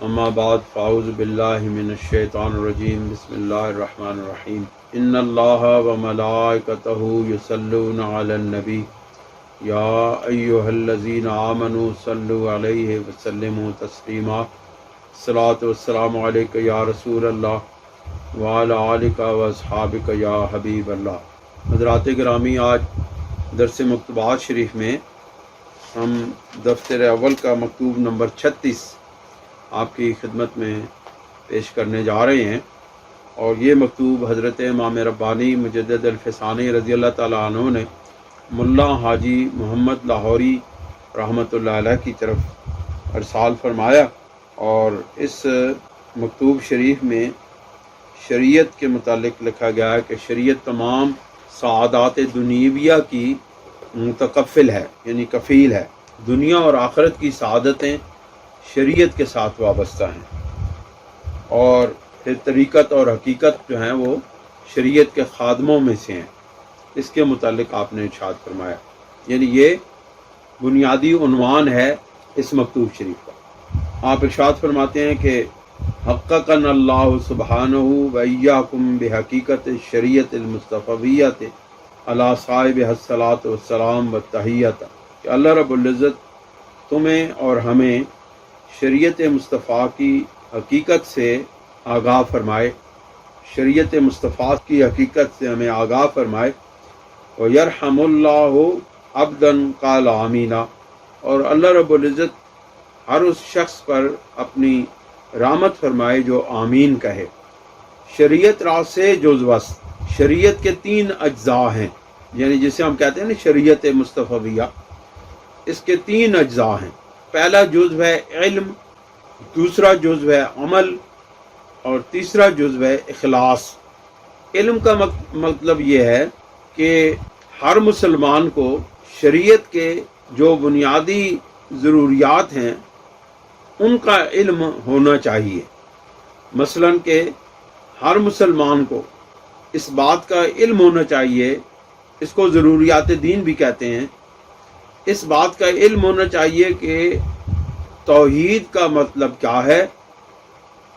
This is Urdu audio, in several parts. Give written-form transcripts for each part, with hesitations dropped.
اما بعد فاعوذ باللہ من الشیطان الرجیم بسم اللہ الرحمن الرحیم ان اللہ وملائکتہ یصلون علی النبی یا ایہا الذین آمنوا صلوا علیہ وسلموا تسلیما الصلاۃ والسلام علیک یا رسول اللہ وعلی آلک واصحابک یا حبیب اللہ۔ حضرات گرامی، آج درس مکتوبات شریف میں ہم دفتر اول کا مکتوب نمبر 36 آپ کی خدمت میں پیش کرنے جا رہے ہیں، اور یہ مکتوب حضرت امام ربانی مجدد الفسانی رضی اللہ تعالیٰ عنہ نے ملا حاجی محمد لاہوری رحمۃ اللہ علیہ کی طرف ارسال فرمایا، اور اس مکتوب شریف میں شریعت کے متعلق لکھا گیا ہے کہ شریعت تمام سعادات دنیویہ کی متکفل ہے، یعنی کفیل ہے۔ دنیا اور آخرت کی سعادتیں شریعت کے ساتھ وابستہ ہیں، اور پھر طریقت اور حقیقت جو ہیں وہ شریعت کے خادموں میں سے ہیں۔ اس کے متعلق آپ نے ارشاد فرمایا، یعنی یہ بنیادی عنوان ہے اس مکتوب شریف کا۔ آپ ارشاد فرماتے ہیں کہ حققنا اللہ سبحانہ و ایاکم بحقیقت شریعت المصطفیۃ علی صاحب الصلاۃ والسلام والتحیۃ، کہ اللہ رب العزت تمہیں اور ہمیں شریعت مصطفیٰ کی حقیقت سے آگاہ فرمائے، شریعت مصطفیٰ کی حقیقت سے ہمیں آگاہ فرمائے۔ وَيَرْحَمُ اللَّهُ عَبْدًا قَالَ آمِینَ، اور اللہ رب العزت ہر اس شخص پر اپنی رحمت فرمائے جو آمین کہے۔ شریعت راز سے جز وست، شریعت کے 3 اجزاء ہیں، یعنی جسے ہم کہتے ہیں نا شریعت مصطفیہ، اس کے 3 اجزاء ہیں۔ پہلا جزو ہے علم، دوسرا جزو ہے عمل، اور تیسرا جزو ہے اخلاص۔ علم کا مطلب یہ ہے کہ ہر مسلمان کو شریعت کے جو بنیادی ضروریات ہیں ان کا علم ہونا چاہیے۔ مثلا کہ ہر مسلمان کو اس بات کا علم ہونا چاہیے، اس کو ضروریات دین بھی کہتے ہیں، اس بات کا علم ہونا چاہیے کہ توحید کا مطلب کیا ہے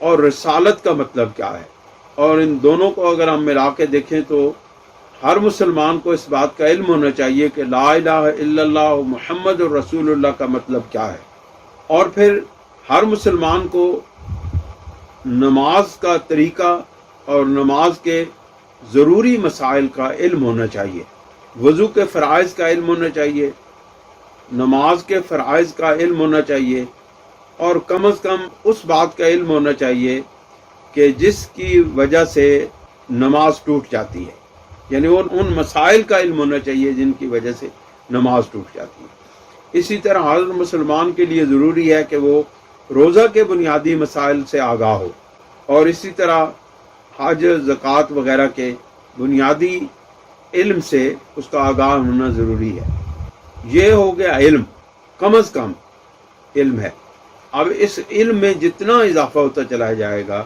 اور رسالت کا مطلب کیا ہے، اور ان دونوں کو اگر ہم ملا کے دیکھیں تو ہر مسلمان کو اس بات کا علم ہونا چاہیے کہ لا الہ الا اللہ محمد الرسول اللہ کا مطلب کیا ہے، اور پھر ہر مسلمان کو نماز کا طریقہ اور نماز کے ضروری مسائل کا علم ہونا چاہیے، وضو کے فرائض کا علم ہونا چاہیے، نماز کے فرائض کا علم ہونا چاہیے، اور کم از کم اس بات کا علم ہونا چاہیے کہ جس کی وجہ سے نماز ٹوٹ جاتی ہے، یعنی ان مسائل کا علم ہونا چاہیے جن کی وجہ سے نماز ٹوٹ جاتی ہے۔ اسی طرح ہر مسلمان کے لیے ضروری ہے کہ وہ روزہ کے بنیادی مسائل سے آگاہ ہو، اور اسی طرح حج، زکوٰۃ وغیرہ کے بنیادی علم سے اس کا آگاہ ہونا ضروری ہے۔ یہ ہو گیا علم، کم از کم علم ہے۔ اب اس علم میں جتنا اضافہ ہوتا چلا جائے گا،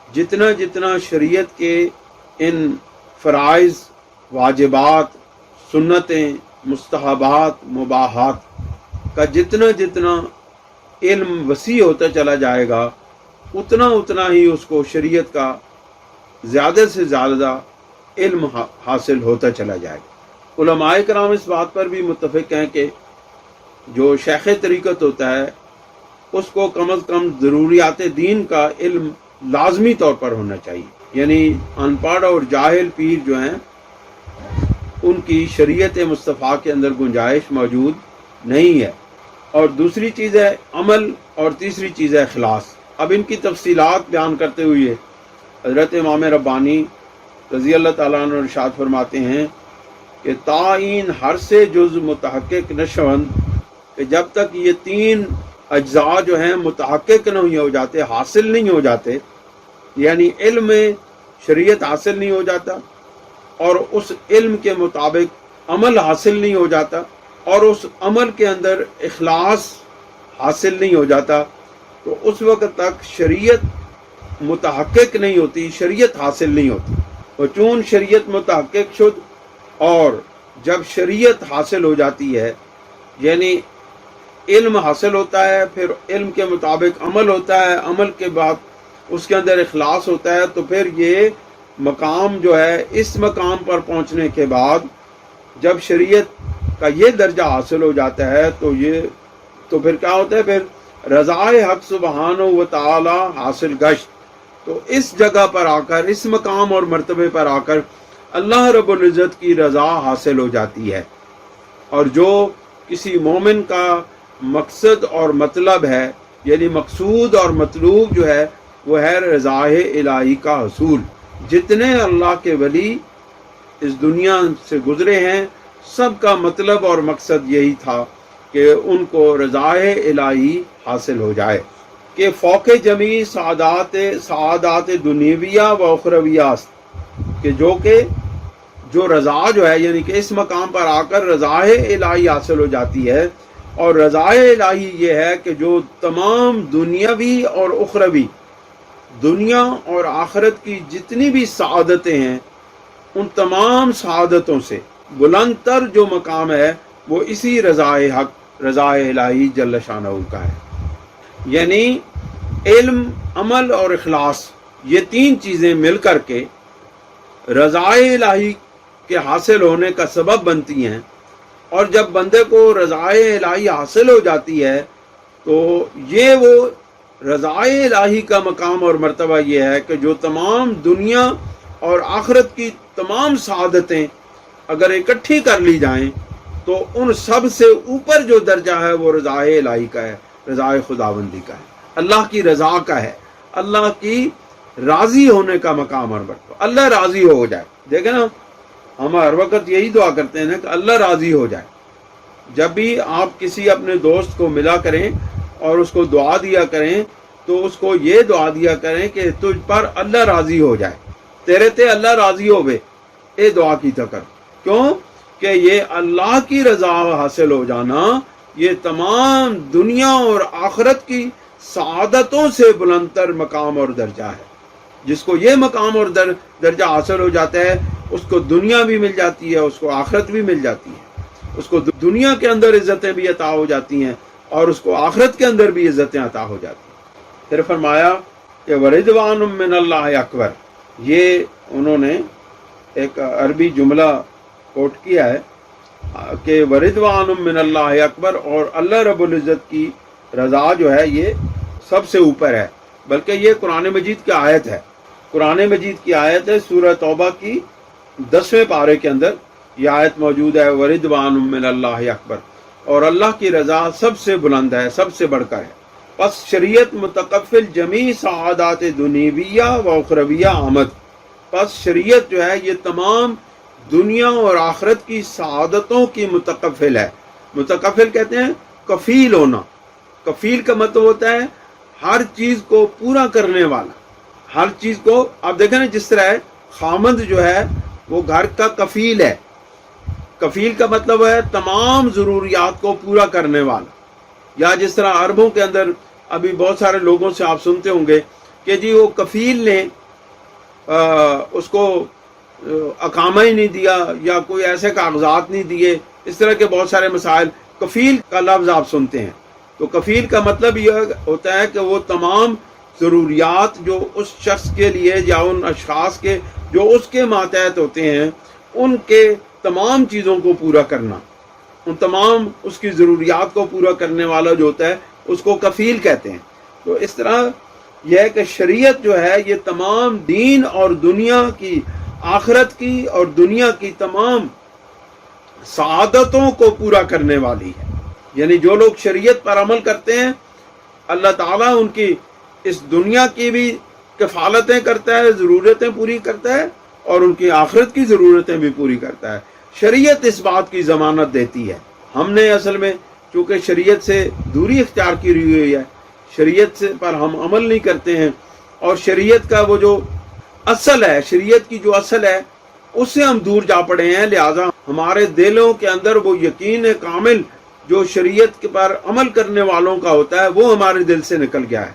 جتنا جتنا شریعت کے ان فرائض، واجبات، سنتیں، مستحبات، مباحات کا جتنا جتنا علم وسیع ہوتا چلا جائے گا، اتنا اتنا ہی اس کو شریعت کا زیادہ سے زیادہ علم حاصل ہوتا چلا جائے گا۔ علماء کرام اس بات پر بھی متفق ہیں کہ جو شیخ طریقت ہوتا ہے اس کو کم از کم ضروریات دین کا علم لازمی طور پر ہونا چاہیے، یعنی ان پڑھ اور جاہل پیر جو ہیں ان کی شریعت مصطفیٰ کے اندر گنجائش موجود نہیں ہے۔ اور دوسری چیز ہے عمل، اور تیسری چیز ہے اخلاص۔ اب ان کی تفصیلات بیان کرتے ہوئے حضرت امام ربانی رضی اللہ تعالیٰ عنہ ارشاد فرماتے ہیں کہ تعین ہر سے جز متحقق نشوند، کہ جب تک یہ 3 اجزاء جو ہیں متحقق نہیں ہو جاتے، حاصل نہیں ہو جاتے، یعنی علم میں شریعت حاصل نہیں ہو جاتا، اور اس علم کے مطابق عمل حاصل نہیں ہو جاتا، اور اس عمل کے اندر اخلاص حاصل نہیں ہو جاتا، تو اس وقت تک شریعت متحقق نہیں ہوتی، شریعت حاصل نہیں ہوتی۔ اور چون شریعت متحقق شد، اور جب شریعت حاصل ہو جاتی ہے، یعنی علم حاصل ہوتا ہے، پھر علم کے مطابق عمل ہوتا ہے، عمل کے بعد اس کے اندر اخلاص ہوتا ہے، تو پھر یہ مقام جو ہے، اس مقام پر پہنچنے کے بعد جب شریعت کا یہ درجہ حاصل ہو جاتا ہے تو پھر کیا ہوتا ہے؟ پھر رضائے حق سبحانہ و تعالی حاصل گشت. تو اس جگہ پر آ کر، اس مقام اور مرتبے پر آ کر اللہ رب العزت کی رضا حاصل ہو جاتی ہے. اور جو کسی مومن کا مقصد اور مطلب ہے، یعنی مقصود اور مطلوب جو ہے، وہ ہے رضائے الہی کا حصول. جتنے اللہ کے ولی اس دنیا سے گزرے ہیں، سب کا مطلب اور مقصد یہی تھا کہ ان کو رضائے الہی حاصل ہو جائے، کہ فوق جمیع سعادات دنیویہ و اخرویہ، کہ جو رضا جو ہے، یعنی کہ اس مقام پر آ کر رضائے الہی حاصل ہو جاتی ہے. اور رضائے الہی یہ ہے کہ جو تمام دنیاوی اور اخروی، دنیا اور آخرت کی جتنی بھی سعادتیں ہیں، ان تمام سعادتوں سے بلند تر جو مقام ہے وہ اسی رضائے حق، رضائے الہی جل شانہ کا ہے. یعنی علم، عمل اور اخلاص، یہ تین چیزیں مل کر کے رضائے الہی کے حاصل ہونے کا سبب بنتی ہیں. اور جب بندے کو رضائے الہی حاصل ہو جاتی ہے تو یہ وہ رضائے الہی کا مقام اور مرتبہ یہ ہے کہ جو تمام دنیا اور آخرت کی تمام سعادتیں اگر اکٹھی کر لی جائیں تو ان سب سے اوپر جو درجہ ہے وہ رضائے الہی کا ہے، رضائے خداوندی کا ہے، اللہ کی رضا کا ہے، اللہ کی راضی ہونے کا مقام اور مرتبہ. اللہ راضی ہو جائے. دیکھیں نا، ہم ہر وقت یہی دعا کرتے ہیں کہ اللہ راضی ہو جائے. جب بھی آپ کسی اپنے دوست کو ملا کریں اور اس کو دعا دیا کریں تو اس کو یہ دعا دیا کریں کہ تجھ پر اللہ راضی ہو جائے، تیرے تے اللہ راضی ہوئے. اے دعا کی تکر. کیوں کہ یہ اللہ کی رضا حاصل ہو جانا یہ تمام دنیا اور آخرت کی سعادتوں سے بلندتر مقام اور درجہ ہے. جس کو یہ مقام اور درجہ حاصل ہو جاتا ہے اس کو دنیا بھی مل جاتی ہے، اس کو آخرت بھی مل جاتی ہے. اس کو دنیا کے اندر عزتیں بھی عطا ہو جاتی ہیں اور اس کو آخرت کے اندر بھی عزتیں عطا ہو جاتی ہیں. پھر فرمایا کہ وَرِضْوَانٌ مِّنَ اللَّهِ اکبر. یہ انہوں نے ایک عربی جملہ کوٹ کیا ہے کہ وَرِضْوَانٌ مِّنَ اللَّهِ اکبر، اور اللہ رب العزت کی رضا جو ہے یہ سب سے اوپر ہے. بلکہ یہ قرآن مجید کی آیت ہے، قرآن مجید کی آیت ہے، سورہ توبہ کی 10ویں پارے کے اندر یہ آیت موجود ہے، وَرِضْوَانٌ مِّنَ اللَّهِ اکبر، اور اللہ کی رضا سب سے بلند ہے، سب سے بڑھ کر ہے. پس شریعت متکفل جمیع سعادات دنیویہ و اخرویہ آمد. پس شریعت جو ہے یہ تمام دنیا اور آخرت کی سعادتوں کی متکفل ہے. متکفل کہتے ہیں کفیل ہونا. کفیل کا مطلب ہوتا ہے ہر چیز کو پورا کرنے والا. ہر چیز کو آپ دیکھیں نا، جس طرح ہے خامند جو ہے وہ گھر کا کفیل ہے. کفیل کا مطلب ہے تمام ضروریات کو پورا کرنے والا. یا جس طرح عربوں کے اندر ابھی بہت سارے لوگوں سے آپ سنتے ہوں گے کہ جی وہ کفیل نے اس کو اقامہ ہی نہیں دیا یا کوئی ایسے کاغذات نہیں دیے. اس طرح کے بہت سارے مسائل. کفیل کا لفظ آپ سنتے ہیں تو کفیل کا مطلب یہ ہوتا ہے کہ وہ تمام ضروریات جو اس شخص کے لیے یا ان اشخاص کے جو اس کے ماتحت ہوتے ہیں ان کے تمام چیزوں کو پورا کرنا، ان تمام اس کی ضروریات کو پورا کرنے والا جو ہوتا ہے اس کو کفیل کہتے ہیں. تو اس طرح یہ ہے کہ شریعت جو ہے یہ تمام دین اور دنیا کی، آخرت کی اور دنیا کی تمام سعادتوں کو پورا کرنے والی ہے. یعنی جو لوگ شریعت پر عمل کرتے ہیں اللہ تعالیٰ ان کی اس دنیا کی بھی کفالتیں کرتا ہے، ضرورتیں پوری کرتا ہے، اور ان کی آخرت کی ضرورتیں بھی پوری کرتا ہے. شریعت اس بات کی ضمانت دیتی ہے. ہم نے اصل میں چونکہ شریعت سے دوری اختیار کی ہوئی ہے، شریعت سے پر ہم عمل نہیں کرتے ہیں، اور شریعت کا وہ جو اصل ہے، شریعت کی جو اصل ہے اس سے ہم دور جا پڑے ہیں. لہٰذا ہمارے دلوں کے اندر وہ یقین کامل جو شریعت پر عمل کرنے والوں کا ہوتا ہے وہ ہمارے دل سے نکل گیا ہے.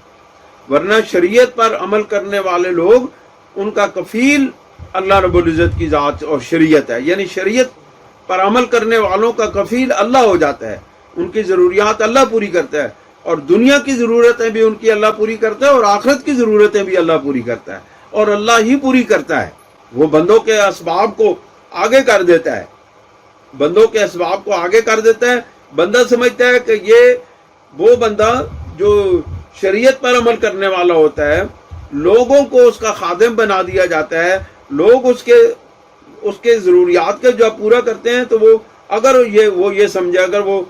ورنہ شریعت پر عمل کرنے والے لوگ، ان کا کفیل اللہ رب العزت کی ذات اور شریعت ہے. یعنی شریعت پر عمل کرنے والوں کا کفیل اللہ ہو جاتا ہے. ان کی ضروریات اللہ پوری کرتا ہے، اور دنیا کی ضرورتیں بھی ان کی اللہ پوری کرتا ہے، اور آخرت کی ضرورتیں بھی اللہ پوری کرتا ہے، اور اللہ ہی پوری کرتا ہے۔ وہ بندوں کے اسباب کو آگے کر دیتا ہے، بندوں کے اسباب کو آگے کر دیتا ہے۔ بندہ سمجھتا ہے کہ یہ وہ بندہ جو شریعت پر عمل کرنے والا ہوتا ہے، لوگوں کو اس کا خادم بنا دیا جاتا ہے، لوگ اس کے ضروریات کے جو پورا کرتے ہیں، تو وہ اگر وہ یہ سمجھے، اگر وہ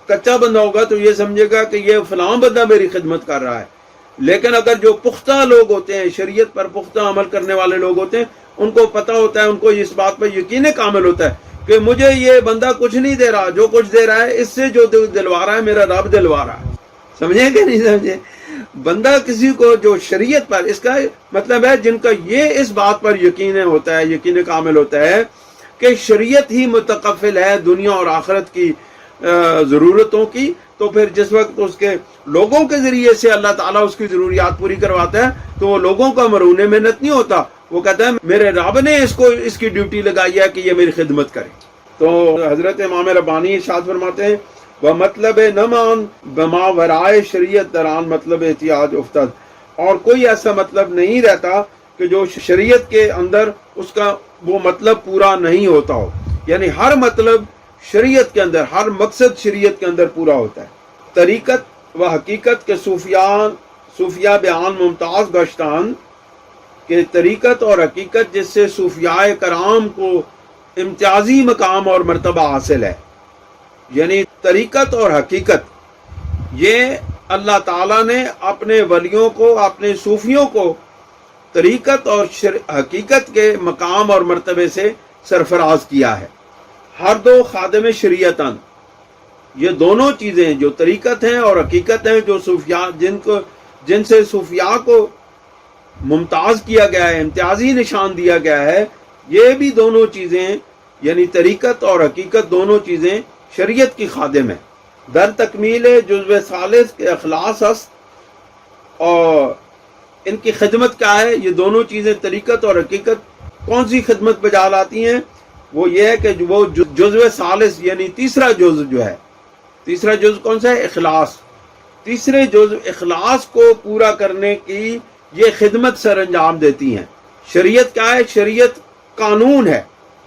کچا بندہ ہوگا تو یہ سمجھے گا کہ یہ فلاں بندہ میری خدمت کر رہا ہے۔ لیکن اگر جو پختہ لوگ ہوتے ہیں، شریعت پر پختہ عمل کرنے والے لوگ ہوتے ہیں، ان کو پتہ ہوتا ہے، ان کو اس بات پر یقین کامل ہوتا ہے کہ مجھے یہ بندہ کچھ نہیں دے رہا، جو کچھ دے رہا ہے اس سے جو دلوا رہا ہے میرا رب دلوا رہا ہے۔ سمجھے کہ نہیں سمجھے؟ بندہ کسی کو جو شریعت پر، اس کا مطلب ہے جن کا یہ اس بات پر یقین ہوتا ہے، یقین کامل ہوتا ہے کہ شریعت ہی متکفل ہے دنیا اور آخرت کی ضرورتوں کی، تو پھر جس وقت اس کے لوگوں کے ذریعے سے اللہ تعالیٰ اس کی ضروریات پوری کرواتا ہے، تو وہ لوگوں کا مرہون محنت نہیں ہوتا، وہ کہتا ہے میرے رب نے اس کی ڈیوٹی لگائی ہے کہ یہ میری خدمت کرے۔ تو حضرت امام ربانی ارشاد فرماتے ہیں وہ مطلب نمان بما ورائے شریعت دران مطلب احتیاج افتد، اور کوئی ایسا مطلب نہیں رہتا کہ جو شریعت کے اندر اس کا وہ مطلب پورا نہیں ہوتا ہو، یعنی ہر مطلب شریعت کے اندر، ہر مقصد شریعت کے اندر پورا ہوتا ہے۔ طریقت و حقیقت کے صوفیاء بیان ممتاز گشتان، کہ طریقت اور حقیقت جس سے صوفیاء کرام کو امتیازی مقام اور مرتبہ حاصل ہے، یعنی طریقت اور حقیقت یہ اللہ تعالیٰ نے اپنے ولیوں کو، اپنے صوفیوں کو طریقت اور حقیقت کے مقام اور مرتبے سے سرفراز کیا ہے۔ ہر دو خادم شریعتاً، یہ دونوں چیزیں جو طریقت ہیں اور حقیقت ہیں، جو صوفیاء جن سے صوفیاء کو ممتاز کیا گیا ہے، امتیازی نشان دیا گیا ہے، یہ بھی دونوں چیزیں یعنی طریقت اور حقیقت دونوں چیزیں شریعت کی خادم ہیں۔ در تکمیل جزو ثالث کے اخلاص است، اور ان کی خدمت کیا ہے؟ یہ دونوں چیزیں طریقت اور حقیقت کون سی خدمت بجا لاتی ہیں؟ وہ یہ ہے کہ وہ جزو ثالث یعنی تیسرا جز جو ہے، تیسرا جز کون سا ہے؟ اخلاص۔ تیسرے جز اخلاص کو پورا کرنے کی یہ خدمت سر انجام دیتی ہیں۔ شریعت کیا ہے؟ شریعت قانون ہے،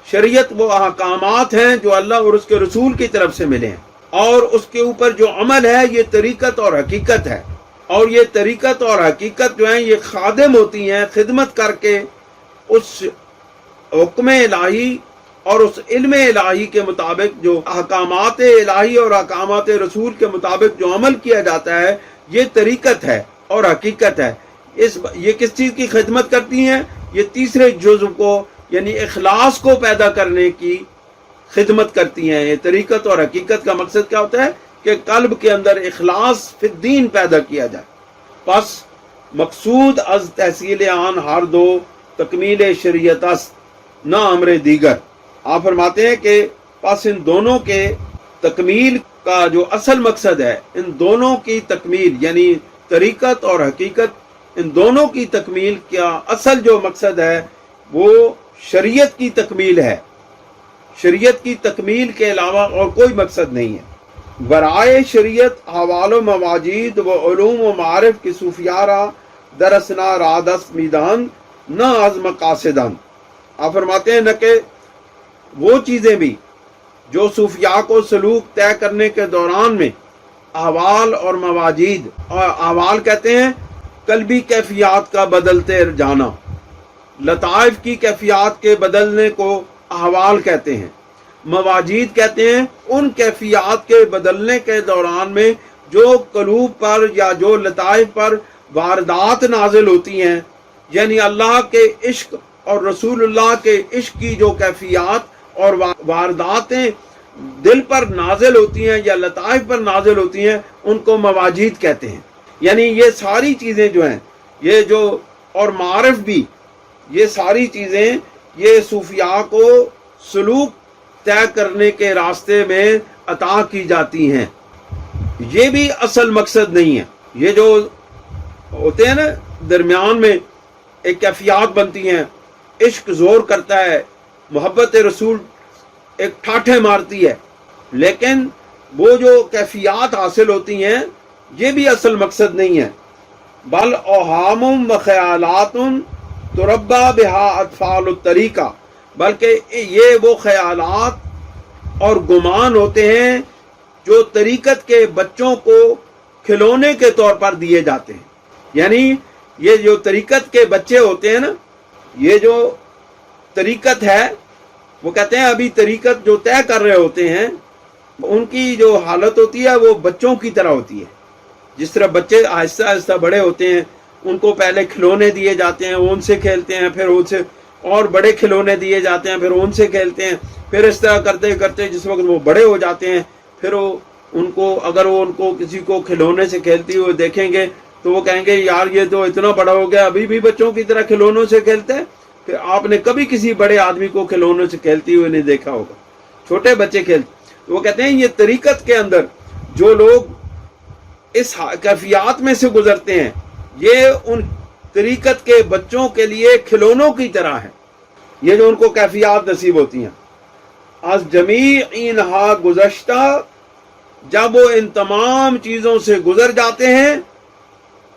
شریعت وہ احکامات ہیں جو اللہ اور اس کے رسول کی طرف سے ملے ہیں، اور اس کے اوپر جو عمل ہے یہ طریقت اور حقیقت ہے، اور یہ طریقت اور حقیقت جو ہیں یہ خادم ہوتی ہیں، خدمت کر کے اس حکم الہی اور اس علم الہی کے مطابق جو احکامات الہی اور احکامات رسول کے مطابق جو عمل کیا جاتا ہے، یہ طریقت ہے اور حقیقت ہے۔ یہ کس چیز کی خدمت کرتی ہیں؟ یہ تیسرے جزو کو یعنی اخلاص کو پیدا کرنے کی خدمت کرتی ہیں۔ یہ طریقت اور حقیقت کا مقصد کیا ہوتا ہے؟ کہ قلب کے اندر اخلاص فی الدین پیدا کیا جائے۔ پس مقصود از تحصیل آن ہر دو تکمیل شریعت است نہ امر دیگر۔ آپ فرماتے ہیں کہ پس ان دونوں کے تکمیل کا جو اصل مقصد ہے، ان دونوں کی تکمیل یعنی طریقت اور حقیقت، ان دونوں کی تکمیل کا اصل جو مقصد ہے وہ شریعت کی تکمیل ہے۔ شریعت کی تکمیل کے علاوہ اور کوئی مقصد نہیں ہے۔ برائے شریعت حوال و مواجید و علوم و معارف کی صوفیاء را درسنا رادس میدان نہ از مقاصدان۔ آپ فرماتے ہیں نہ کہ وہ چیزیں بھی جو صوفیاء کو سلوک طے کرنے کے دوران میں احوال اور مواجید، اور احوال کہتے ہیں قلبی کیفیات کا بدلتے جانا، لطائف کی کیفیات کے بدلنے کو احوال کہتے ہیں، مواجید کہتے ہیں ان کیفیات کے بدلنے کے دوران میں جو قلوب پر یا جو لطائف پر واردات نازل ہوتی ہیں، یعنی اللہ کے عشق اور رسول اللہ کے عشق کی جو کیفیات اور وارداتیں دل پر نازل ہوتی ہیں یا لطائف پر نازل ہوتی ہیں، ان کو مواجید کہتے ہیں۔ یعنی یہ ساری چیزیں جو ہیں، یہ جو اور معارف بھی، یہ ساری چیزیں یہ صوفیاء کو سلوک طے کرنے کے راستے میں عطا کی جاتی ہیں۔ یہ بھی اصل مقصد نہیں ہے۔ یہ جو ہوتے ہیں نا درمیان میں ایک کیفیات بنتی ہیں، عشق زور کرتا ہے، محبت رسول ایک ٹھاٹھے مارتی ہے، لیکن وہ جو کیفیات حاصل ہوتی ہیں یہ بھی اصل مقصد نہیں ہے، بل اوہام و خیالات تربا بہا اطفال الطریقہ، بلکہ یہ وہ خیالات اور گمان ہوتے ہیں جو طریقت کے بچوں کو کھلونے کے طور پر دیے جاتے ہیں. یعنی یہ جو طریقت کے بچے ہوتے ہیں نا، یہ جو طریقت ہے، وہ کہتے ہیں ابھی طریقت جو طے کر رہے ہوتے ہیں ان کی جو حالت ہوتی ہے وہ بچوں کی طرح ہوتی ہے. جس طرح بچے آہستہ آہستہ بڑے ہوتے ہیں، ان کو پہلے کھلونے دیے جاتے ہیں، وہ ان سے کھیلتے ہیں، پھر ان سے اور بڑے کھلونے دیے جاتے ہیں، پھر ان سے کھیلتے ہیں، پھر اس طرح کرتے کرتے جس وقت وہ بڑے ہو جاتے ہیں پھر وہ ان کو اگر وہ ان کو کسی کو کھلونے سے کھیلتی ہوئے دیکھیں گے تو وہ کہیں گے یار یہ تو اتنا بڑا ہو گیا ابھی بھی بچوں کی طرح کھلونوں سے کھیلتے ہیں. پھر آپ نے کبھی کسی بڑے آدمی کو کھلونوں سے کھیلتی ہوئے نہیں دیکھا ہوگا، چھوٹے بچے کھیلتے. وہ کہتے ہیں یہ طریقت کے اندر جو لوگ اس کیفیات میں سے گزرتے ہیں یہ ان طریقت کے بچوں کے لیے کھلونوں کی طرح ہے، یہ جو ان کو کیفیات نصیب ہوتی ہیں. از جمیع اینہا گزشتہ، جب وہ ان تمام چیزوں سے گزر جاتے ہیں،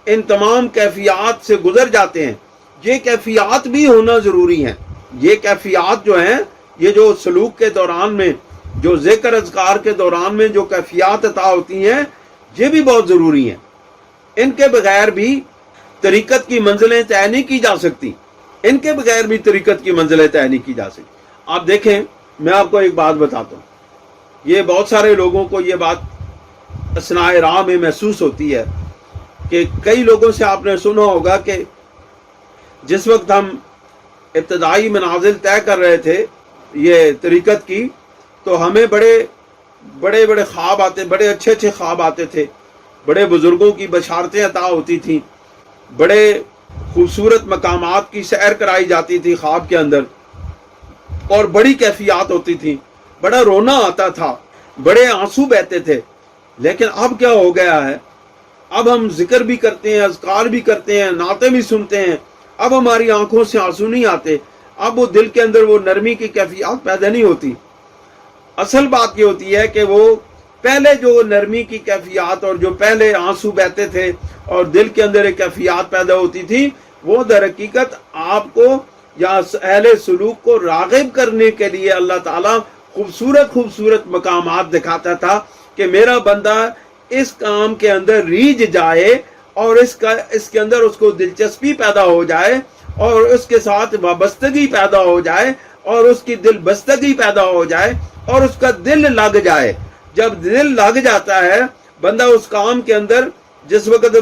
ان تمام کیفیات سے گزر جاتے ہیں. یہ کیفیات بھی ہونا ضروری ہیں. یہ کیفیات جو ہیں، یہ جو سلوک کے دوران میں، جو ذکر اذکار کے دوران میں جو کیفیات عطا ہوتی ہیں یہ بھی بہت ضروری ہیں. ان کے بغیر بھی طریقت کی منزلیں طے نہیں کی جا سکتی، ان کے بغیر بھی طریقت کی منزلیں طے نہیں کی جا سکتی. آپ دیکھیں، میں آپ کو ایک بات بتاتا ہوں، یہ بہت سارے لوگوں کو یہ بات اثناء راہ میں محسوس ہوتی ہے کہ کئی لوگوں سے آپ نے سنا ہوگا کہ جس وقت ہم ابتدائی منازل طے کر رہے تھے یہ طریقت کی تو ہمیں بڑے بڑے بڑے خواب آتے، بڑے اچھے اچھے خواب آتے تھے، بڑے بزرگوں کی بشارتیں عطا ہوتی تھیں، بڑے خوبصورت مقامات کی سیر کرائی جاتی تھی خواب کے اندر، اور بڑی کیفیات ہوتی تھی، بڑا رونا آتا تھا، بڑے آنسو بہتے تھے. لیکن اب کیا ہو گیا ہے، اب ہم ذکر بھی کرتے ہیں، اذکار بھی کرتے ہیں، نعتیں بھی سنتے ہیں، اب ہماری آنکھوں سے آنسو نہیں آتے، اب وہ دل کے اندر وہ نرمی کی کیفیات پیدا نہیں ہوتی. اصل بات یہ ہوتی ہے کہ وہ پہلے جو نرمی کی کیفیات اور جو پہلے آنسو بہتے تھے اور دل کے اندر ایک کیفیات پیدا ہوتی تھی، وہ در حقیقت آپ کو یا اہل سلوک کو راغب کرنے کے لیے اللہ تعالیٰ خوبصورت خوبصورت مقامات دکھاتا تھا کہ میرا بندہ اس کام کے اندر ریجھ جائے اور اس کے اندر اس کو دلچسپی پیدا ہو جائے اور اس کے ساتھ وابستگی پیدا ہو جائے اور اس کی دل بستگی پیدا ہو جائے اور اس کا دل لگ جائے. جب دل لگ جاتا ہے بندہ اس کام کے اندر جس وقت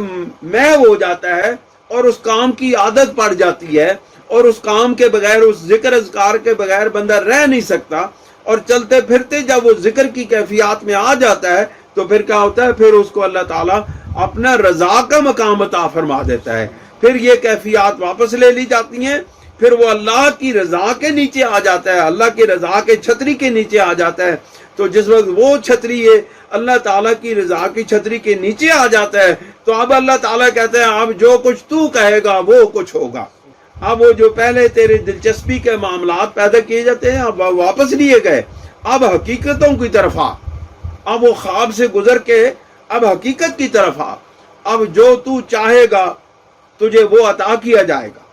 محو ہو جاتا ہے اور اس کام کی عادت پڑ جاتی ہے اور اس کام کے بغیر، اس ذکر اذکار کے بغیر بندہ رہ نہیں سکتا، اور چلتے پھرتے جب وہ ذکر کی کیفیات میں آ جاتا ہے تو پھر کیا ہوتا ہے، پھر اس کو اللہ تعالیٰ اپنا رضا کا مقام عطا فرما دیتا ہے. پھر یہ کیفیات واپس لے لی جاتی ہیں، پھر وہ اللہ کی رضا کے نیچے آ جاتا ہے، اللہ کی رضا کے چھتری کے نیچے آ جاتا ہے. تو جس وقت وہ چھتری ہے اللہ تعالیٰ کی رضا کی چھتری کے نیچے آ جاتا ہے تو اب اللہ تعالیٰ کہتا ہے اب جو کچھ تو کہے گا وہ کچھ ہوگا. اب وہ جو پہلے تیرے دلچسپی کے معاملات پیدا کیے جاتے ہیں اب واپس لیے گئے، اب حقیقتوں کی طرف آ، اب وہ خواب سے گزر کے اب حقیقت کی طرف آ. اب جو تو چاہے گا تجھے وہ عطا کیا جائے گا.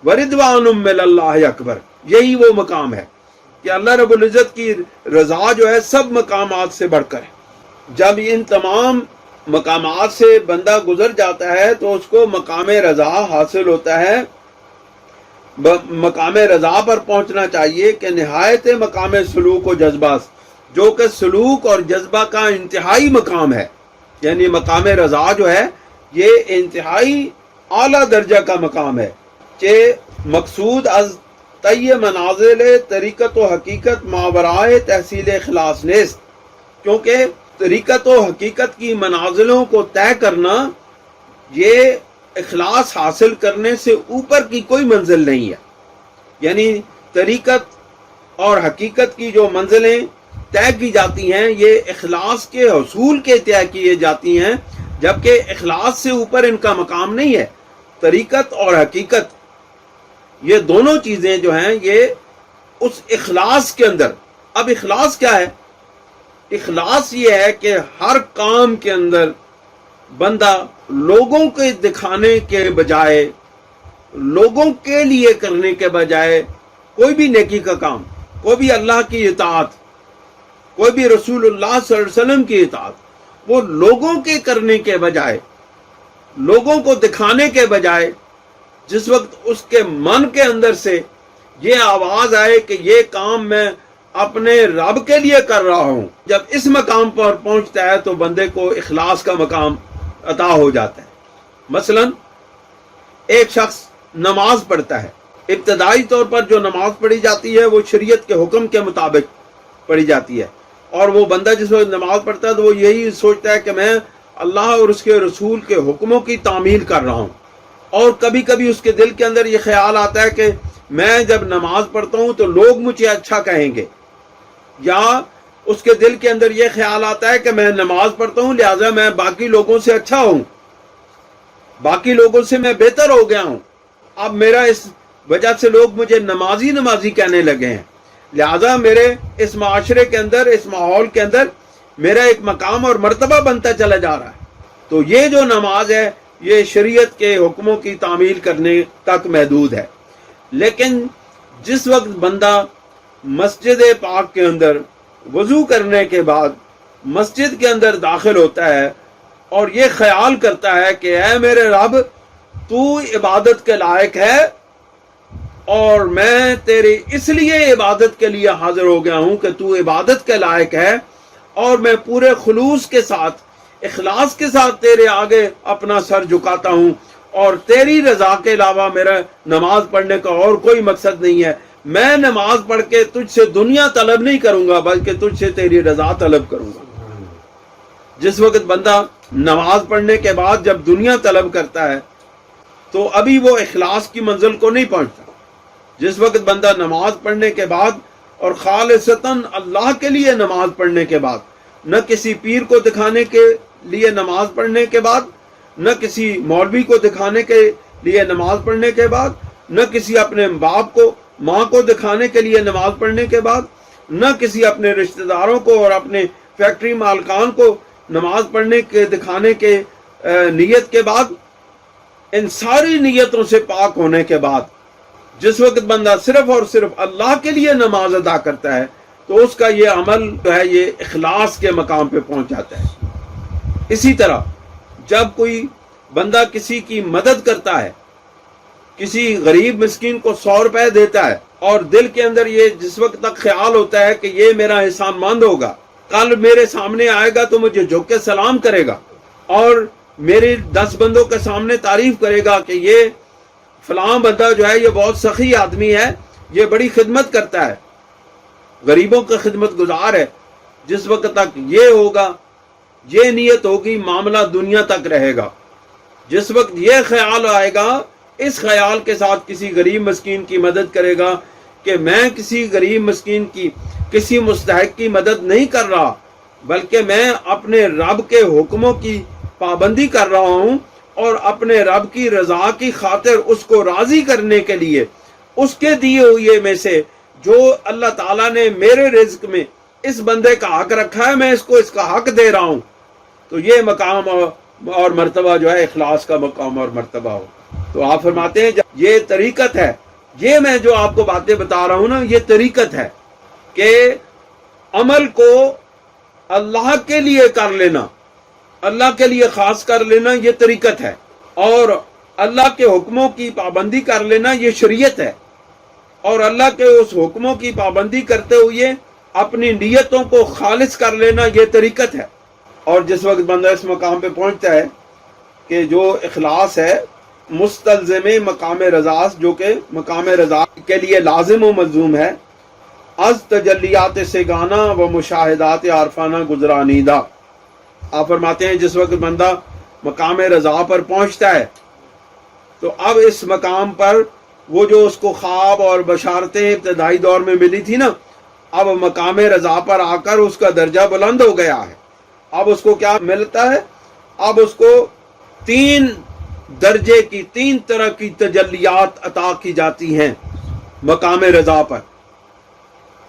وردوان من اللہ اکبر، یہی وہ مقام ہے کہ اللہ رب العزت کی رضا جو ہے سب مقامات سے بڑھ کر ہے. جب ان تمام مقامات سے بندہ گزر جاتا ہے تو اس کو مقام رضا حاصل ہوتا ہے. مقام رضا پر پہنچنا چاہیے کہ نہایت مقام سلوک و جذبہ، جو کہ سلوک اور جذبہ کا انتہائی مقام ہے. یعنی مقام رضا جو ہے یہ انتہائی اعلیٰ درجہ کا مقام ہے کہ مقصود از طی منازل طریقت و حقیقت ماورائے تحصیل اخلاص نیست، کیونکہ طریقت و حقیقت کی منازلوں کو طے کرنا یہ اخلاص حاصل کرنے سے اوپر کی کوئی منزل نہیں ہے. یعنی طریقت اور حقیقت کی جو منزلیں طے کی جاتی ہیں یہ اخلاص کے حصول کے طے کی جاتی ہیں، جبکہ اخلاص سے اوپر ان کا مقام نہیں ہے. طریقت اور حقیقت یہ دونوں چیزیں جو ہیں یہ اس اخلاص کے اندر. اب اخلاص کیا ہے؟ اخلاص یہ ہے کہ ہر کام کے اندر بندہ لوگوں کے دکھانے کے بجائے، لوگوں کے لیے کرنے کے بجائے کوئی بھی نیکی کا کام، کوئی بھی اللہ کی اطاعت، کوئی بھی رسول اللہ صلی اللہ علیہ وسلم کی اطاعت، وہ لوگوں کے کرنے کے بجائے، لوگوں کو دکھانے کے بجائے، جس وقت اس کے من کے اندر سے یہ آواز آئے کہ یہ کام میں اپنے رب کے لیے کر رہا ہوں، جب اس مقام پر پہنچتا ہے تو بندے کو اخلاص کا مقام عطا ہو جاتا ہے۔ مثلا ایک شخص نماز پڑھتا ہے، ابتدائی طور پر جو نماز پڑھی جاتی ہے وہ شریعت کے حکم کے مطابق پڑھی جاتی ہے، اور وہ بندہ جس وقت نماز پڑھتا ہے تو وہ یہی سوچتا ہے کہ میں اللہ اور اس کے رسول کے حکموں کی تعمیل کر رہا ہوں۔ اور کبھی کبھی اس کے دل کے اندر یہ خیال آتا ہے کہ میں جب نماز پڑھتا ہوں تو لوگ مجھے اچھا کہیں گے، یا اس کے دل کے اندر یہ خیال آتا ہے کہ میں نماز پڑھتا ہوں لہٰذا میں باقی لوگوں سے اچھا ہوں، باقی لوگوں سے میں بہتر ہو گیا ہوں، اب میرا اس وجہ سے لوگ مجھے نمازی نمازی کہنے لگے ہیں، لہذا میرے اس معاشرے کے اندر، اس ماحول کے اندر میرا ایک مقام اور مرتبہ بنتا چلا جا رہا ہے۔ تو یہ جو نماز ہے یہ شریعت کے حکموں کی تعمیل کرنے تک محدود ہے۔ لیکن جس وقت بندہ مسجد پاک کے اندر وضو کرنے کے بعد مسجد کے اندر داخل ہوتا ہے اور یہ خیال کرتا ہے کہ اے میرے رب تو عبادت کے لائق ہے، اور میں تیری اس لیے عبادت کے لیے حاضر ہو گیا ہوں کہ تو عبادت کے لائق ہے، اور میں پورے خلوص کے ساتھ، اخلاص کے ساتھ تیرے آگے اپنا سر جھکاتا ہوں، اور تیری رضا کے علاوہ میرا نماز پڑھنے کا اور کوئی مقصد نہیں ہے، میں نماز پڑھ کے تجھ سے دنیا طلب نہیں کروں گا بلکہ تجھ سے تیری رضا طلب کروں گا۔ جس وقت بندہ نماز پڑھنے کے بعد جب دنیا طلب کرتا ہے تو ابھی وہ اخلاص کی منزل کو نہیں پہنچتا۔ جس وقت بندہ نماز پڑھنے کے بعد اور خالصتاً اللہ کے لیے نماز پڑھنے کے بعد، نہ کسی پیر کو دکھانے کے لیے نماز پڑھنے کے بعد، نہ کسی مولوی کو دکھانے کے لیے نماز پڑھنے کے بعد، نہ کسی اپنے باپ کو ماں کو دکھانے کے لیے نماز پڑھنے کے بعد، نہ کسی اپنے رشتہ داروں کو اور اپنے فیکٹری مالکان کو نماز پڑھنے کے دکھانے کے نیت کے بعد، ان ساری نیتوں سے پاک ہونے کے بعد جس وقت بندہ صرف اور صرف اللہ کے لیے نماز ادا کرتا ہے تو اس کا یہ عمل جو ہے یہ اخلاص کے مقام پہ پہنچ جاتا ہے۔ اسی طرح جب کوئی بندہ کسی کی مدد کرتا ہے، کسی غریب مسکین کو 100 روپے دیتا ہے، اور دل کے اندر یہ جس وقت تک خیال ہوتا ہے کہ یہ میرا احسان مند ہوگا، کل میرے سامنے آئے گا تو مجھے جھک کے سلام کرے گا، اور میری 10 بندوں کے سامنے تعریف کرے گا کہ یہ فلاں بندہ جو ہے یہ بہت سخی آدمی ہے، یہ بڑی خدمت کرتا ہے، غریبوں کا خدمت گزار ہے، جس وقت تک یہ ہوگا، یہ نیت ہوگی، معاملہ دنیا تک رہے گا۔ جس وقت یہ خیال آئے گا، اس خیال کے ساتھ کسی غریب مسکین کی مدد کرے گا کہ میں کسی غریب مسکین کی، کسی مستحق کی مدد نہیں کر رہا بلکہ میں اپنے رب کے حکموں کی پابندی کر رہا ہوں، اور اپنے رب کی رضا کی خاطر اس کو راضی کرنے کے لیے اس کے دیے ہوئے میں سے جو اللہ تعالیٰ نے میرے رزق میں اس بندے کا حق رکھا ہے میں اس کو اس کا حق دے رہا ہوں، تو یہ مقام اور مرتبہ جو ہے اخلاص کا مقام اور مرتبہ ہو۔ تو آپ فرماتے ہیں یہ طریقت ہے، یہ میں جو آپ کو باتیں بتا رہا ہوں نا، یہ طریقت ہے کہ عمل کو اللہ کے لیے کر لینا، اللہ کے لیے خاص کر لینا، یہ طریقت ہے، اور اللہ کے حکموں کی پابندی کر لینا یہ شریعت ہے، اور اللہ کے اس حکموں کی پابندی کرتے ہوئے اپنی نیتوں کو خالص کر لینا یہ طریقت ہے۔ اور جس وقت بندہ اس مقام پہ پہنچتا ہے کہ جو اخلاص ہے مستلزم مقام رضا، جو کہ مقام رضا کے لیے لازم و ملزوم ہے، از تجلیات سے گانا و مشاہدات عارفانہ گزرانیدہ۔ آپ فرماتے ہیں جس وقت بندہ مقام رضا پر پہنچتا ہے تو اب اس مقام پر وہ جو اس کو خواب اور بشارتیں ابتدائی دور میں ملی تھی نا، اب مقام رضا پر آ کر اس کا درجہ بلند ہو گیا ہے۔ اب اس کو کیا ملتا ہے؟ اب اس کو 3 درجے کی، 3 طرح کی تجلیات عطا کی جاتی ہیں مقام رضا پر۔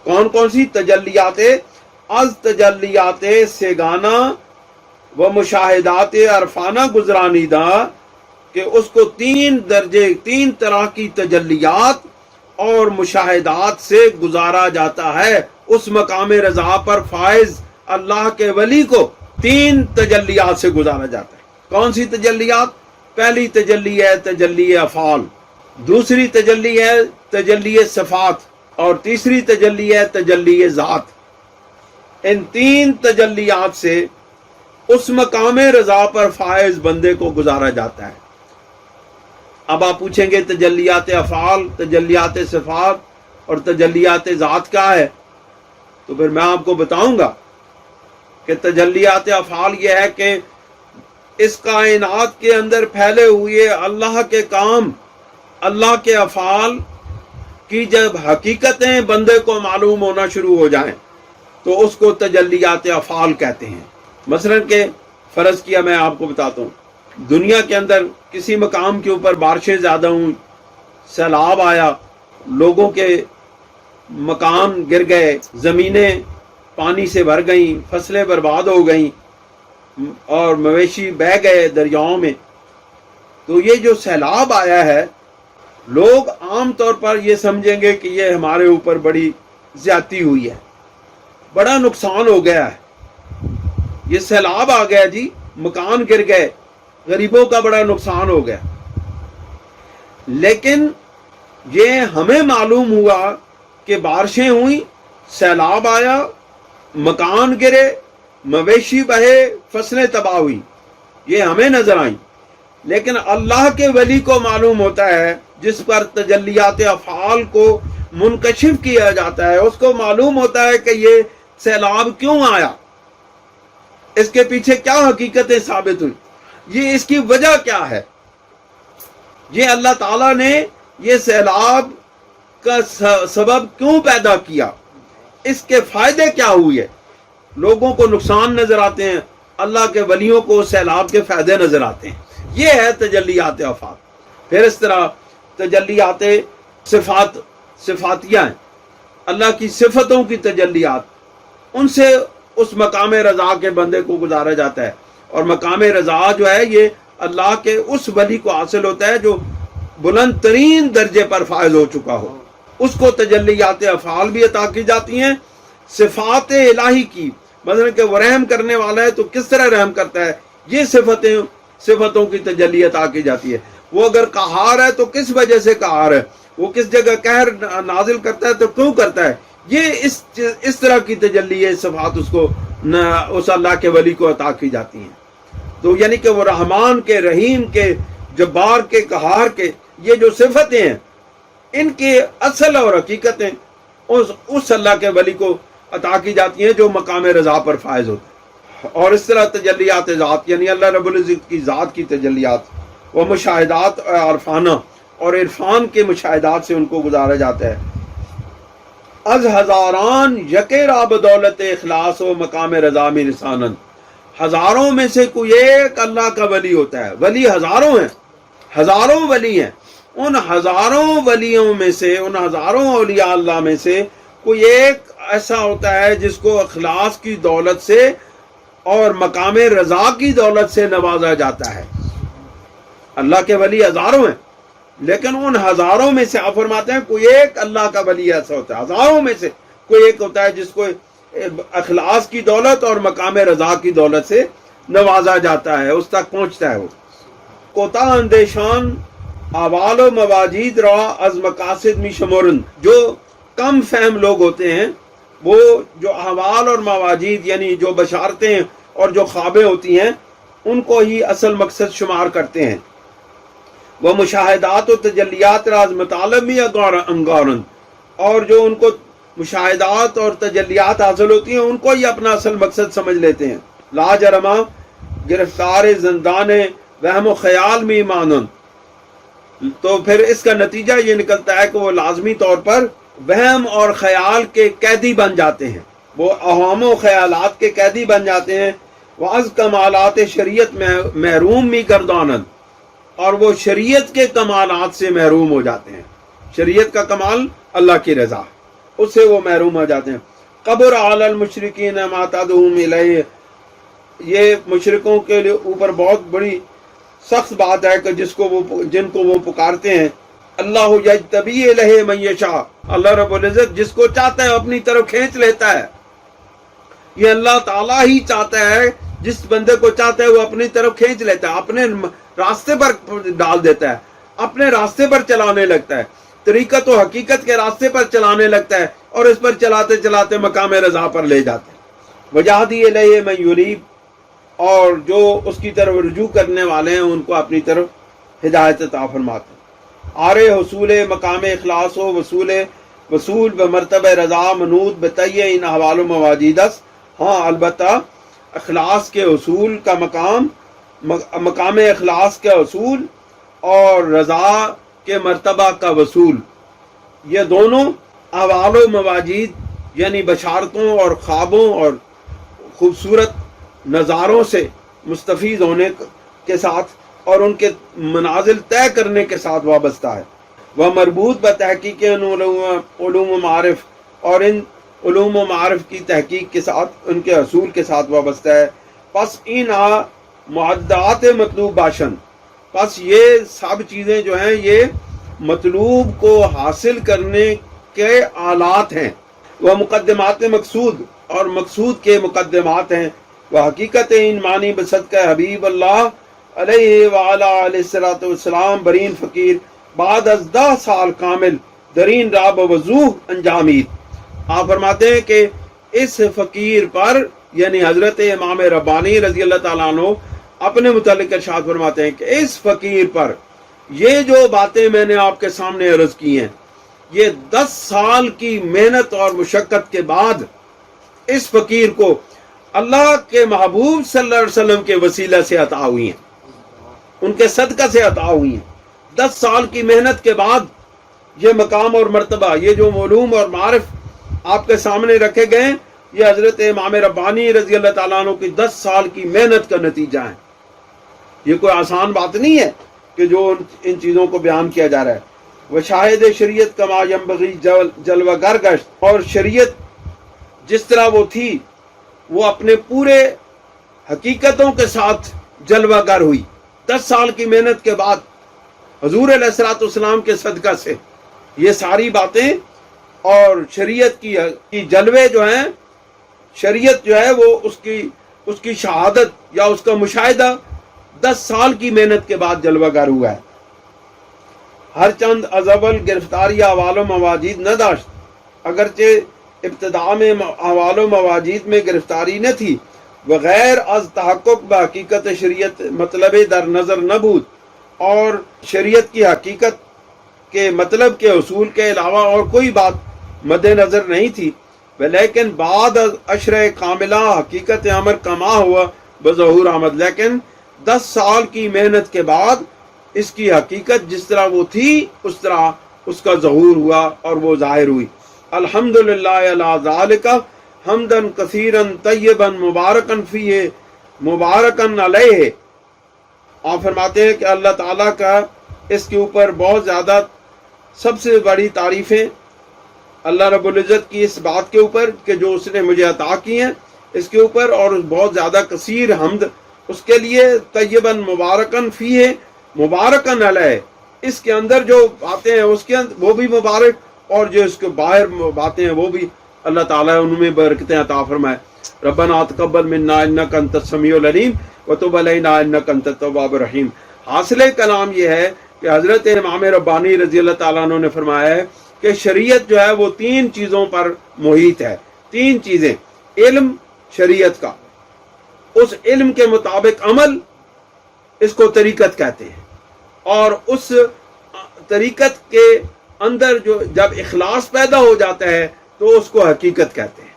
کون کون سی تجلیات؟ از تجلیات سیگانہ و مشاہدات عرفانہ گزرانیدہ کہ اس کو 3 درجے 3 طرح کی تجلیات اور مشاہدات سے گزارا جاتا ہے۔ اس مقام رضا پر فائز اللہ کے ولی کو 3 تجلیات سے گزارا جاتا ہے۔ کون سی تجلیات؟ پہلی تجلی ہے تجلی افعال، دوسری تجلی ہے تجلی صفات، اور تیسری تجلی ہے تجلی ذات۔ ان 3 تجلیات سے اس مقام رضا پر فائز بندے کو گزارا جاتا ہے۔ اب آپ پوچھیں گے تجلیات افعال، تجلیات صفات اور تجلیات ذات کیا ہے؟ تو پھر میں آپ کو بتاؤں گا کہ تجلیات افعال یہ ہے کہ اس کائنات کے اندر پھیلے ہوئے اللہ کے کام، اللہ کے افعال کی جب حقیقتیں بندے کو معلوم ہونا شروع ہو جائیں تو اس کو تجلیات افعال کہتے ہیں۔ مثلا کہ فرض کیا میں آپ کو بتاتا ہوں، دنیا کے اندر کسی مقام کے اوپر بارشیں زیادہ ہوں، سیلاب آیا، لوگوں کے مکان گر گئے، زمینیں پانی سے بھر گئیں، فصلیں برباد ہو گئیں اور مویشی بہہ گئے دریاؤں میں۔ تو یہ جو سیلاب آیا ہے، لوگ عام طور پر یہ سمجھیں گے کہ یہ ہمارے اوپر بڑی زیادتی ہوئی ہے، بڑا نقصان ہو گیا ہے، یہ سیلاب آ گیا جی، مکان گر گئے، غریبوں کا بڑا نقصان ہو گیا۔ لیکن یہ ہمیں معلوم ہوا کہ بارشیں ہوئیں، سیلاب آیا، مکان گرے، مویشی بہے، فصلیں تباہ ہوئی، یہ ہمیں نظر آئیں۔ لیکن اللہ کے ولی کو معلوم ہوتا ہے، جس پر تجلیات افعال کو منکشف کیا جاتا ہے، اس کو معلوم ہوتا ہے کہ یہ سیلاب کیوں آیا، اس کے پیچھے کیا حقیقتیں ثابت ہوئی، یہ اس کی وجہ کیا ہے، یہ اللہ تعالیٰ نے یہ سیلاب کا سبب کیوں پیدا کیا، اس کے فائدے کیا ہوئے۔ لوگوں کو نقصان نظر آتے ہیں، اللہ کے ولیوں کو سیلاب کے فائدے نظر آتے ہیں۔ یہ ہے تجلیات افعال۔ پھر اس طرح تجلیات صفاتیہ ہیں، اللہ کی صفتوں کی تجلیات، ان سے اس مقام رضا کے بندے کو گزارا جاتا ہے۔ اور مقام رضا جو ہے یہ اللہ کے اس ولی کو حاصل ہوتا ہے جو بلند ترین درجے پر فائز ہو چکا ہو، اس کو تجلیات افعال بھی عطا کی جاتی ہیں۔ صفات الہی کی، مثلا کہ وہ رحم کرنے والا ہے تو کس طرح رحم کرتا ہے، یہ صفتوں کی تجلی عطا کی جاتی ہے۔ وہ اگر قہار ہے تو کس وجہ سے قہار ہے، وہ کس جگہ قہر نازل کرتا ہے تو کیوں کرتا ہے، یہ اس طرح کی تجلی ہے، صفات اس اللہ کے ولی کو عطا کی جاتی ہیں۔ تو یعنی کہ وہ رحمان کے، رحیم کے، جبار کے، قہار کے، یہ جو صفتیں ہیں ان کی اصل اور حقیقتیں اس اللہ کے ولی کو عطا کی جاتی ہیں جو مقام رضا پر فائز ہوتا ہے۔ اور اس طرح تجلیات ذات، یعنی اللہ رب العزت کی ذات کی تجلیات، وہ مشاہدات عرفانہ اور عرفان کے مشاہدات سے ان کو گزارا جاتا ہے۔ از ہزاران یکے را بدولت اخلاص و مقام رضا میں رسانند، ہزاروں میں سے کوئی ایک اللہ کا ولی ہوتا ہے۔ ولی ہزاروں ہیں، ہزاروں ولی ہیں، ان ہزاروں ولیوں میں سے، ان ہزاروں اولیاء اللہ میں سے کوئی ایک ایسا ہوتا ہے جس کو اخلاص کی دولت سے اور مقام رضا کی دولت سے نوازا جاتا ہے۔ اللہ کے ولی ہزاروں ہیں، لیکن ان ہزاروں میں سے آپ فرماتے ہیں کوئی ایک اللہ کا ولی ایسا ہوتا ہے، ہزاروں میں سے کوئی ایک ہوتا ہے جس کو اخلاص کی دولت اور مقام رضا کی دولت سے نوازا جاتا ہے، اس تک پہنچتا ہے۔ وہ کوتا اندیشان اعوال و مواجید را از مقاصد می شمرن، جو کم فہم لوگ ہوتے ہیں وہ جو احوال اور مواجید یعنی جو بشارتیں اور جو خوابیں ہوتی ہیں ان کو ہی اصل مقصد شمار کرتے ہیں۔ وہ مشاہدات و تجلیات راز مطالب میں انگارن، اور جو ان کو مشاہدات اور تجلیات حاصل ہوتی ہیں ان کو ہی اپنا اصل مقصد سمجھ لیتے ہیں۔ لا جرما گرفتار زندان وہم و خیال میں مانن، تو پھر اس کا نتیجہ یہ نکلتا ہے کہ وہ لازمی طور پر وہم اور خیال کے قیدی بن جاتے ہیں، وہ اوہام و خیالات کے قیدی بن جاتے ہیں۔ وَعَز کمالات شریعت محروم می گردانند، اور وہ شریعت کے کمالات سے محروم ہو جاتے ہیں۔ شریعت کا کمال اللہ کی رضا، اس سے وہ محروم ہو جاتے ہیں۔ قبر علی المشرکین ما تدعوہم الیہ، یہ مشرکوں کے لیے اوپر بہت بڑی سخت بات ہے کہ جن کو وہ پکارتے ہیں. اللہ یجتبی الیہ من یشاء، اللہ رب العزت جس کو چاہتا ہے اپنی طرف کھینچ لیتا ہے. یہ اللہ تعالیٰ ہی چاہتا ہے، جس بندے کو چاہتا ہے وہ اپنی طرف کھینچ لیتا ہے، اپنے راستے پر ڈال دیتا ہے، اپنے راستے پر چلانے لگتا ہے، طریقت و حقیقت کے راستے پر چلانے لگتا ہے، اور اس پر چلاتے چلاتے مقام رضا پر لے جاتے ہیں. وجہدی الیہ من یریب، اور جو اس کی طرف رجوع کرنے والے ہیں ان کو اپنی طرف ہدایت عطا فرماتے ہیں. آرے حصول مقام اخلاص و وصول بمرتبہ رضا منود بتائیے ان احوال و مواجیدس. ہاں البتہ اخلاص کے حصول کا مقام اخلاص کے حصول اور رضا کے مرتبہ کا وصول، یہ دونوں احوال و مواجید یعنی بشارتوں اور خوابوں اور خوبصورت نظاروں سے مستفید ہونے کے ساتھ اور ان کے منازل طے کرنے کے ساتھ وابستہ ہے. وہ مربوط بتحقیق علوم و معارف، اور ان علوم و معارف کی تحقیق کے ساتھ ان کے حصول کے ساتھ وابستہ ہے. پس ان معدات مطلوب باشن، پس یہ سب چیزیں جو ہیں یہ مطلوب کو حاصل کرنے کے آلات ہیں. وہ مقدمات مقصود، اور مقصود کے مقدمات ہیں. وہ حقیقت ان معنی بصدقہ حبیب اللہ علیہ وعلا علیہ الصلوۃ والسلام برین فقیر بعد از 10 سال کامل درین راب وضوح انجامید. آپ فرماتے ہیں کہ اس فقیر پر یعنی حضرت امام ربانی رضی اللہ تعالیٰ عنہ اپنے متعلق ارشاد فرماتے ہیں کہ اس فقیر پر یہ جو باتیں میں نے آپ کے سامنے عرض کی ہیں یہ 10 سال کی محنت اور مشقت کے بعد اس فقیر کو اللہ کے محبوب صلی اللہ علیہ وسلم کے وسیلہ سے عطا ہوئی ہیں، ان کے صدقہ سے عطا ہوئی ہیں. 10 سال کی محنت کے بعد یہ مقام اور مرتبہ، یہ جو علوم اور معارف آپ کے سامنے رکھے گئے ہیں، یہ حضرت امام ربانی رضی اللہ تعالیٰ عنہ کی 10 سال کی محنت کا نتیجہ ہے. یہ کوئی آسان بات نہیں ہے کہ جو ان چیزوں کو بیان کیا جا رہا ہے. وہ شاہد شریعت کما ینبغی جلوہ گر گشت، اور شریعت جس طرح وہ تھی وہ اپنے پورے حقیقتوں کے ساتھ جلوہ گر ہوئی. 10 سال کی محنت کے بعد حضور علیہ الصلوۃ والسلام کے صدقہ سے یہ ساری باتیں اور شریعت کی جلوے جو ہیں، شریعت جو ہے وہ اس کی شہادت یا اس کا مشاہدہ 10 سال کی محنت کے بعد جلوہ گر ہوا ہے. ہر چند از اول گرفتاری احوال و مواجید نہ داشت، اگرچہ ابتداء میں احوال و مواجید میں گرفتاری نہ تھی. وغیر از تحقق بحقیقت شریعت مطلب در نظر نہ بود، اور شریعت کی حقیقت کے مطلب کے حصول کے علاوہ اور کوئی بات مد نظر نہیں تھی. لیکن بعد از عشرہ کاملہ حقیقت امر کما ہوا بظہور آمد، لیکن 10 سال کی محنت کے بعد اس کی حقیقت جس طرح وہ تھی اس طرح اس کا ظہور ہوا اور وہ ظاہر ہوئی. الحمدللہ علی ذالک حمدن کثیرن طیبن مبارکن فیہ مبارکن علیہ. آپ فرماتے ہیں کہ اللہ تعالیٰ کا اس کے اوپر بہت زیادہ سب سے بڑی تعریفیں اللہ رب العزت کی اس بات کے اوپر کہ جو اس نے مجھے عطا کی ہیں اس کے اوپر، اور بہت زیادہ کثیر حمد اس کے لیے. طیبن مبارکن فیہ مبارکن علیہ، اس کے اندر جو باتیں ہیں اس کے اندر وہ بھی مبارک، اور جو اس کے باہر باتیں ہیں وہ بھی اللہ تعالیٰ ان میں برکتیں عطا فرمائے. ربنا تقبل منا انک انت السمیع العلیم وتب علینا انک انت التواب الرحیم. حاصل کلام یہ ہے کہ حضرت امام ربانی رضی اللہ تعالیٰ عنہ نے فرمایا ہے کہ شریعت جو ہے وہ 3 چیزوں پر محیط ہے. 3 چیزیں: علم شریعت کا، اس علم کے مطابق عمل، اس کو طریقت کہتے ہیں، اور اس طریقت کے اندر جو جب اخلاص پیدا ہو جاتا ہے تو اس کو حقیقت کہتے ہیں.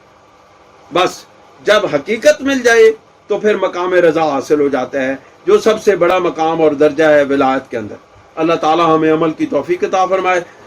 بس جب حقیقت مل جائے تو پھر مقام رضا حاصل ہو جاتا ہے، جو سب سے بڑا مقام اور درجہ ہے ولایت کے اندر. اللہ تعالی ہمیں عمل کی توفیق عطا فرمائے.